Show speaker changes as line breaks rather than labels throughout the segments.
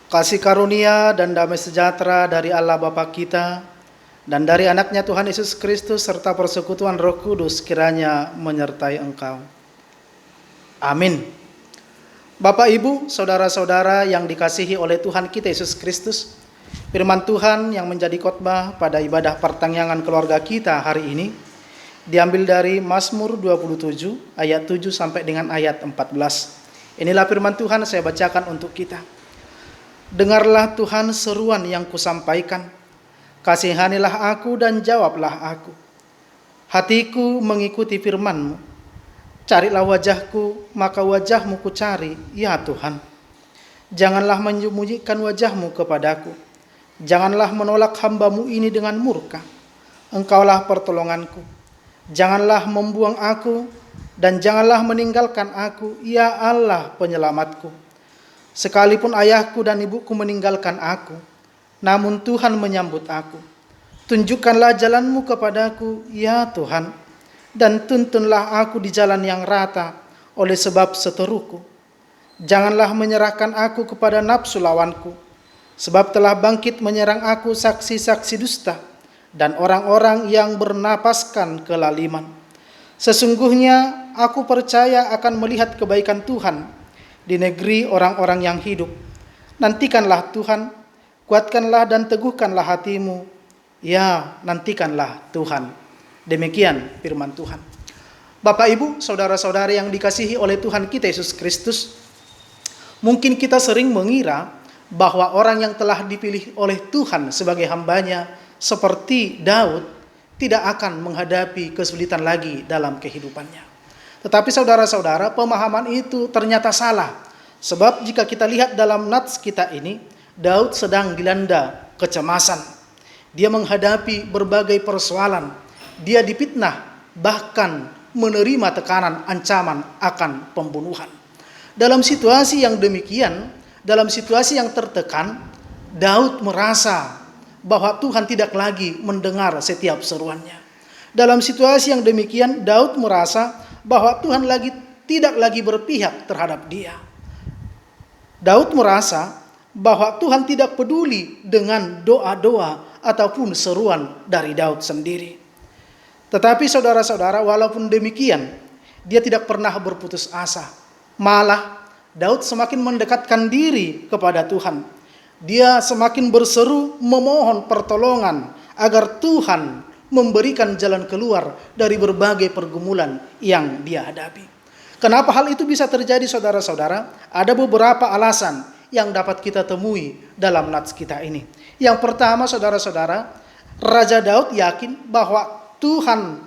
Kasih karunia dan damai sejahtera dari Allah Bapa kita dan dari anaknya Tuhan Yesus Kristus serta persekutuan Roh Kudus kiranya menyertai engkau. Amin. Bapak, Ibu, saudara-saudara yang dikasihi oleh Tuhan kita Yesus Kristus, firman Tuhan yang menjadi khotbah pada ibadah pertangyangan keluarga kita hari ini diambil dari Mazmur 27 ayat 7 sampai dengan ayat 14. Inilah firman Tuhan, saya bacakan untuk kita. Dengarlah Tuhan seruan yang kusampaikan, kasihanilah aku dan jawablah aku. Hatiku mengikuti firman-Mu. Carilah wajahku, maka wajah-Mu kucari, ya Tuhan. Janganlah menyembunyikan wajah-Mu kepadaku. Janganlah menolak hamba-Mu ini dengan murka. Engkaulah pertolonganku. Janganlah membuang aku, dan janganlah meninggalkan aku, ya Allah penyelamatku. Sekalipun ayahku dan ibuku meninggalkan aku, namun Tuhan menyambut aku. Tunjukkanlah jalan-Mu kepadaku, ya Tuhan, dan tuntunlah aku di jalan yang rata oleh sebab seteruku. Janganlah menyerahkan aku kepada nafsu lawanku, sebab telah bangkit menyerang aku saksi-saksi dusta dan orang-orang yang bernapaskan kelaliman. Sesungguhnya aku percaya akan melihat kebaikan Tuhan di negeri orang-orang yang hidup. Nantikanlah Tuhan, kuatkanlah dan teguhkanlah hatimu. Ya, nantikanlah Tuhan. Demikian firman Tuhan. Bapak, Ibu, saudara-saudara yang dikasihi oleh Tuhan kita Yesus Kristus, mungkin kita sering mengira bahwa orang yang telah dipilih oleh Tuhan sebagai hambanya seperti Daud tidak akan menghadapi kesulitan lagi dalam kehidupannya. Tetapi saudara-saudara, pemahaman itu ternyata salah. Sebab jika kita lihat dalam nats kita ini, Daud sedang dilanda kecemasan. Dia menghadapi berbagai persoalan. Dia difitnah, bahkan menerima tekanan ancaman akan pembunuhan. Dalam situasi yang demikian, dalam situasi yang tertekan, Daud merasa bahwa Tuhan tidak lagi mendengar setiap seruannya. Dalam situasi yang demikian, Daud merasa bahwa Tuhan tidak lagi berpihak terhadap dia. Daud merasa bahwa Tuhan tidak peduli dengan doa-doa ataupun seruan dari Daud sendiri. Tetapi saudara-saudara, walaupun demikian, dia tidak pernah berputus asa. Malah Daud semakin mendekatkan diri kepada Tuhan. Dia semakin berseru memohon pertolongan agar Tuhan memberikan jalan keluar dari berbagai pergumulan yang dia hadapi. Kenapa hal itu bisa terjadi, saudara-saudara? Ada beberapa alasan yang dapat kita temui dalam nats kita ini. Yang pertama, saudara-saudara, Raja Daud yakin bahwa Tuhan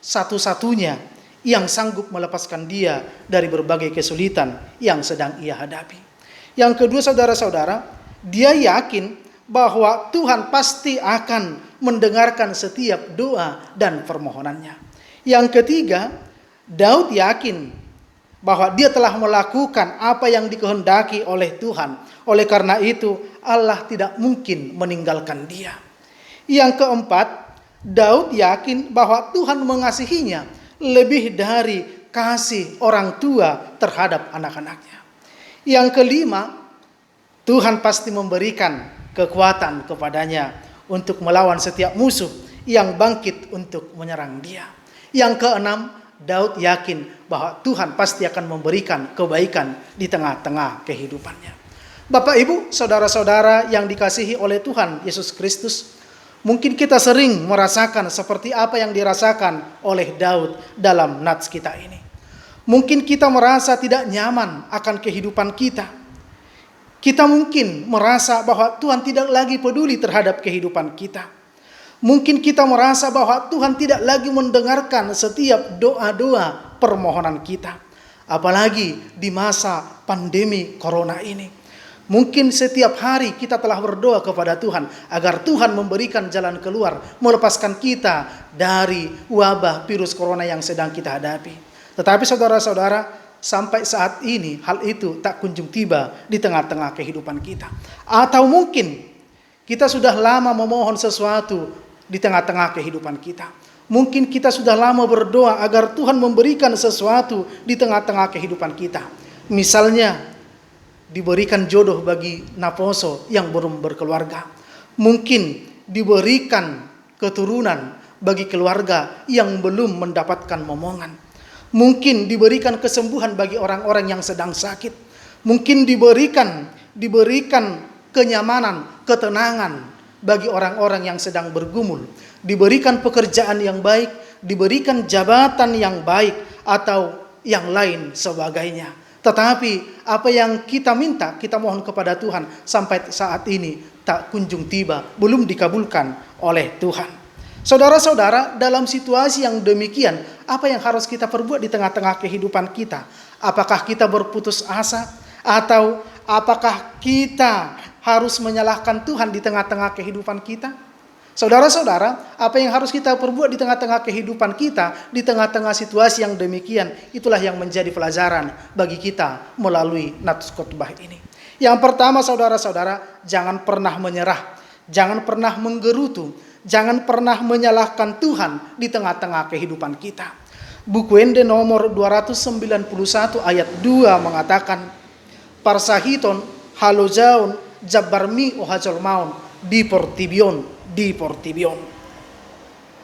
satu-satunya yang sanggup melepaskan dia dari berbagai kesulitan yang sedang ia hadapi. Yang kedua, saudara-saudara, dia yakin bahwa Tuhan pasti akan mendengarkan setiap doa dan permohonannya. Yang ketiga, Daud yakin bahwa dia telah melakukan apa yang dikehendaki oleh Tuhan. Oleh karena itu, Allah tidak mungkin meninggalkan dia. Yang keempat, Daud yakin bahwa Tuhan mengasihinya lebih dari kasih orang tua terhadap anak-anaknya. Yang kelima, Tuhan pasti memberikan kekuatan kepadanya untuk melawan setiap musuh yang bangkit untuk menyerang dia. Yang keenam, Daud yakin bahwa Tuhan pasti akan memberikan kebaikan di tengah-tengah kehidupannya. Bapak, Ibu, saudara-saudara yang dikasihi oleh Tuhan Yesus Kristus, mungkin kita sering merasakan seperti apa yang dirasakan oleh Daud dalam nats kita ini. Mungkin kita merasa tidak nyaman akan kehidupan kita. Kita mungkin merasa bahwa Tuhan tidak lagi peduli terhadap kehidupan kita. Mungkin kita merasa bahwa Tuhan tidak lagi mendengarkan setiap doa-doa permohonan kita. Apalagi di masa pandemi corona ini. Mungkin setiap hari kita telah berdoa kepada Tuhan agar Tuhan memberikan jalan keluar, melepaskan kita dari wabah virus corona yang sedang kita hadapi. Tetapi saudara-saudara, sampai saat ini hal itu tak kunjung tiba di tengah-tengah kehidupan kita. Atau mungkin kita sudah lama memohon sesuatu di tengah-tengah kehidupan kita. Mungkin kita sudah lama berdoa agar Tuhan memberikan sesuatu di tengah-tengah kehidupan kita. Misalnya diberikan jodoh bagi Naposo yang belum berkeluarga. Mungkin diberikan keturunan bagi keluarga yang belum mendapatkan momongan. Mungkin diberikan kesembuhan bagi orang-orang yang sedang sakit. Mungkin diberikan kenyamanan, ketenangan bagi orang-orang yang sedang bergumul. Diberikan pekerjaan yang baik, diberikan jabatan yang baik, atau yang lain sebagainya. Tetapi apa yang kita minta, kita mohon kepada Tuhan sampai saat ini tak kunjung tiba, belum dikabulkan oleh Tuhan. Saudara-saudara, dalam situasi yang demikian, apa yang harus kita perbuat di tengah-tengah kehidupan kita? Apakah kita berputus asa? Atau apakah kita harus menyalahkan Tuhan di tengah-tengah kehidupan kita? Saudara-saudara, apa yang harus kita perbuat di tengah-tengah kehidupan kita, di tengah-tengah situasi yang demikian, itulah yang menjadi pelajaran bagi kita melalui Nats Khotbah ini. Yang pertama, saudara-saudara, jangan pernah menyerah, jangan pernah menggerutu, jangan pernah menyalahkan Tuhan di tengah-tengah kehidupan kita. Buku Ende nomor 291 ayat 2 mengatakan, Parsahiton halojaun jabbarmi ohajol maun di portibion.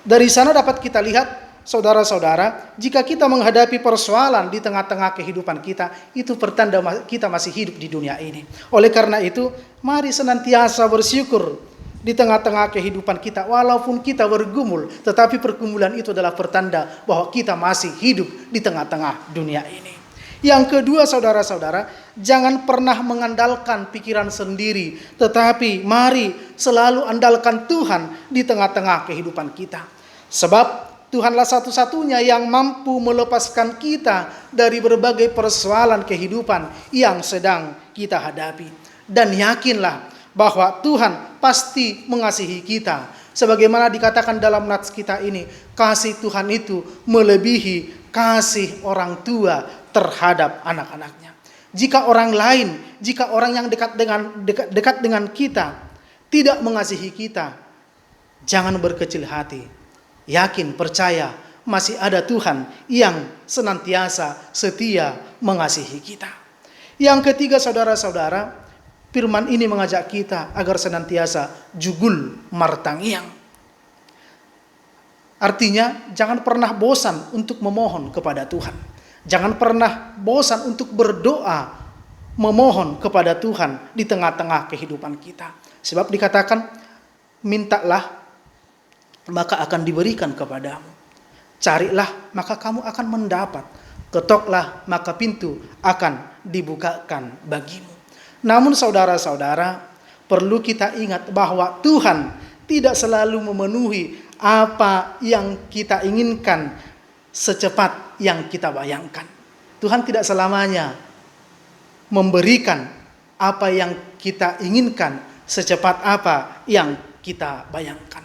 Dari sana dapat kita lihat, saudara-saudara, jika kita menghadapi persoalan di tengah-tengah kehidupan kita, itu pertanda kita masih hidup di dunia ini. Oleh karena itu, mari senantiasa bersyukur di tengah-tengah kehidupan kita, walaupun kita bergumul, tetapi pergumulan itu adalah pertanda bahwa kita masih hidup di tengah-tengah dunia ini. Yang kedua, saudara-saudara, jangan pernah mengandalkan pikiran sendiri, tetapi mari selalu andalkan Tuhan di tengah-tengah kehidupan kita. Sebab Tuhanlah satu-satunya yang mampu melepaskan kita dari berbagai persoalan kehidupan yang sedang kita hadapi. Dan yakinlah bahwa Tuhan pasti mengasihi kita. Sebagaimana dikatakan dalam nats kita ini, kasih Tuhan itu melebihi kasih orang tua terhadap anak-anaknya. Jika orang lain, jika orang yang dekat dengan kita tidak mengasihi kita, jangan berkecil hati. Yakin, percaya, masih ada Tuhan yang senantiasa setia mengasihi kita. Yang ketiga, saudara-saudara, firman ini mengajak kita agar senantiasa jugul martangiang. Artinya, jangan pernah bosan untuk memohon kepada Tuhan. Jangan pernah bosan untuk berdoa, memohon kepada Tuhan di tengah-tengah kehidupan kita. Sebab dikatakan, mintalah, maka akan diberikan kepadamu. Carilah, maka kamu akan mendapat. Ketoklah, maka pintu akan dibukakan bagimu. Namun saudara-saudara, perlu kita ingat bahwa Tuhan tidak selalu memenuhi apa yang kita inginkan secepat yang kita bayangkan. Tuhan tidak selamanya memberikan apa yang kita inginkan secepat apa yang kita bayangkan.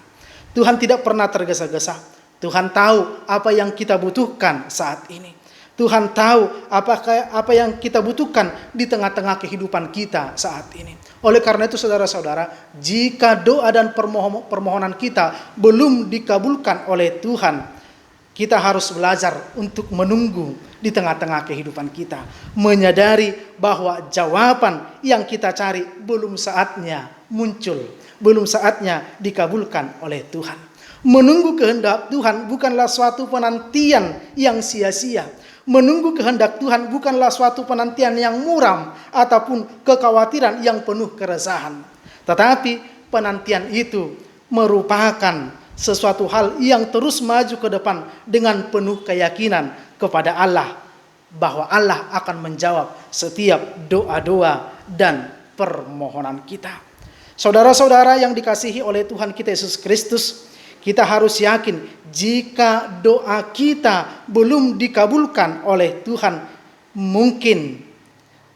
Tuhan tidak pernah tergesa-gesa. Tuhan tahu apa yang kita butuhkan saat ini. Tuhan tahu apa yang kita butuhkan di tengah-tengah kehidupan kita saat ini. Oleh karena itu, saudara-saudara, jika doa dan permohonan kita belum dikabulkan oleh Tuhan, kita harus belajar untuk menunggu di tengah-tengah kehidupan kita. Menyadari bahwa jawaban yang kita cari belum saatnya muncul. Belum saatnya dikabulkan oleh Tuhan. Menunggu kehendak Tuhan bukanlah suatu penantian yang sia-sia. Menunggu kehendak Tuhan bukanlah suatu penantian yang muram ataupun kekhawatiran yang penuh keresahan. Tetapi penantian itu merupakan sesuatu hal yang terus maju ke depan dengan penuh keyakinan kepada Allah, bahwa Allah akan menjawab setiap doa-doa dan permohonan kita. Saudara-saudara yang dikasihi oleh Tuhan kita Yesus Kristus, kita harus yakin jika doa kita belum dikabulkan oleh Tuhan, mungkin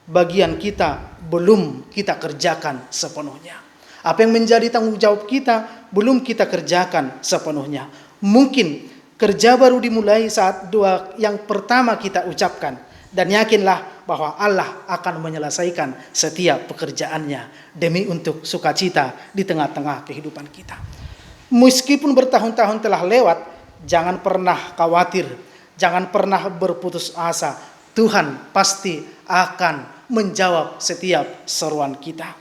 bagian kita belum kita kerjakan sepenuhnya. Apa yang menjadi tanggung jawab kita belum kita kerjakan sepenuhnya. Mungkin kerja baru dimulai saat doa yang pertama kita ucapkan. Dan yakinlah bahwa Allah akan menyelesaikan setiap pekerjaannya demi untuk sukacita di tengah-tengah kehidupan kita. Meskipun bertahun-tahun telah lewat, jangan pernah khawatir, jangan pernah berputus asa. Tuhan pasti akan menjawab setiap seruan kita.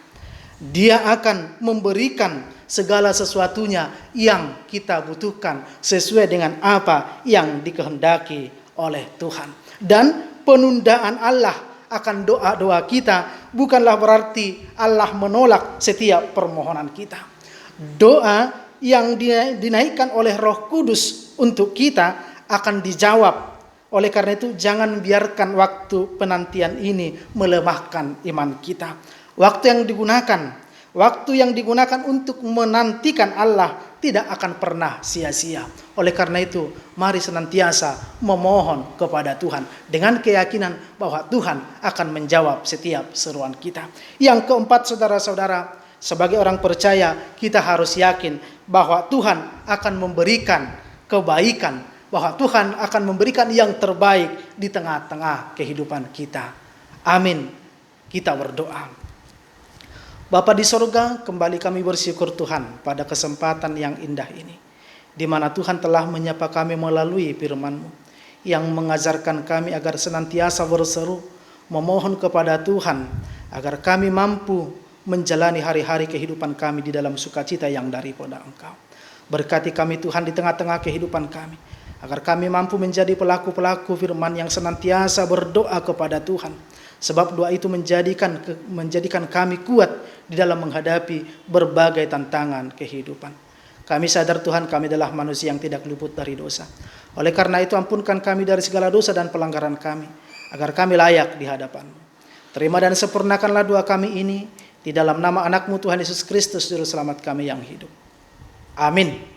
Dia akan memberikan segala sesuatunya yang kita butuhkan sesuai dengan apa yang dikehendaki oleh Tuhan. Dan penundaan Allah akan doa-doa kita bukanlah berarti Allah menolak setiap permohonan kita. Doa yang dinaikkan oleh Roh Kudus untuk kita akan dijawab. Oleh karena itu jangan biarkan waktu penantian ini melemahkan iman kita. Waktu yang digunakan untuk menantikan Allah tidak akan pernah sia-sia. Oleh karena itu, mari senantiasa memohon kepada Tuhan dengan keyakinan bahwa Tuhan akan menjawab setiap seruan kita. Yang keempat, saudara-saudara, sebagai orang percaya, kita harus yakin bahwa Tuhan akan memberikan kebaikan, bahwa Tuhan akan memberikan yang terbaik di tengah-tengah kehidupan kita. Amin. Kita berdoa. Bapa di sorga, kembali kami bersyukur Tuhan pada kesempatan yang indah ini, di mana Tuhan telah menyapa kami melalui firman-Mu, yang mengajarkan kami agar senantiasa berseru, memohon kepada Tuhan, agar kami mampu menjalani hari-hari kehidupan kami di dalam sukacita yang daripada Engkau. Berkati kami Tuhan di tengah-tengah kehidupan kami, agar kami mampu menjadi pelaku-pelaku firman yang senantiasa berdoa kepada Tuhan. Sebab doa itu menjadikan kami kuat di dalam menghadapi berbagai tantangan kehidupan. Kami sadar Tuhan, kami adalah manusia yang tidak luput dari dosa. Oleh karena itu ampunkan kami dari segala dosa dan pelanggaran kami, agar kami layak di hadapan-Mu. Terima dan sempurnakanlah doa kami ini, di dalam nama anak-Mu Tuhan Yesus Kristus, Juru Selamat kami yang hidup. Amin.